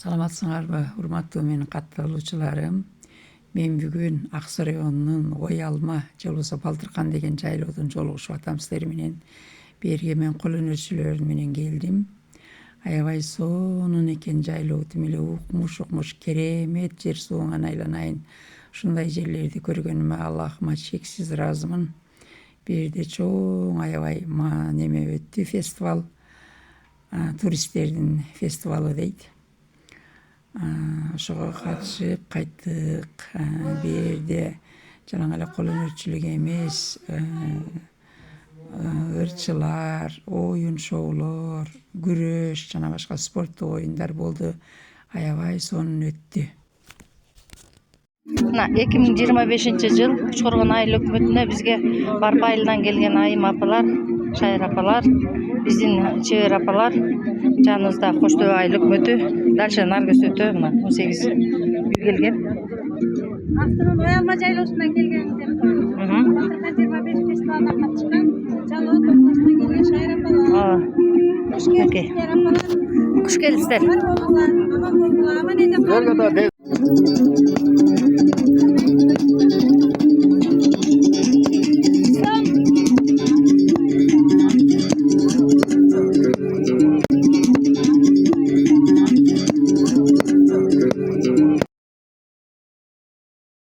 Саламатсыңарбы, урматтуу менин катталуучуларым. Мен бүгүн Ак Сарыйоонун Ой Алма же болбосо Балтыркан деген жайлоодон жолугушуп атам сиздер менен. Берге мен кол өнөрчүлөр менен келдим. Аябай сонун экен жайлоо, тим эле укмуш керемет жер суунан айланайын. Ушундай жерлерди көргөнүмө Аллахыма чексиз ыраазымын. Бирде чоң аябай неме өттү, фестиваль, туристтердин фестивалы дейт. Ошого катышып кайттык. Берде жалаң эле кол өнөрчүлүк эмес, ырчылар, оюн шоулор, күрөш жана башка спорттук оюндар болду. Аябай сонун өттү. Мына 2025-жыл Учкоргон айыл өкмөтүнө бизге Барпы айылдан келген айым апалар, Шайыр апалар, биздин чебер апалар, жаныбызда Коштөө айыл өкмөтү, дальше Наргиз өтө мына 18 үй келген. Астырын Ой Алма жайлоосунан келгендер. Балтыркан 25 фестивалына катышкан. Жалоо Токмаштан келген Шайыр апалар. Куш келиңиздер апалар. Куш келиңиздер. Аман болуңар, аман эде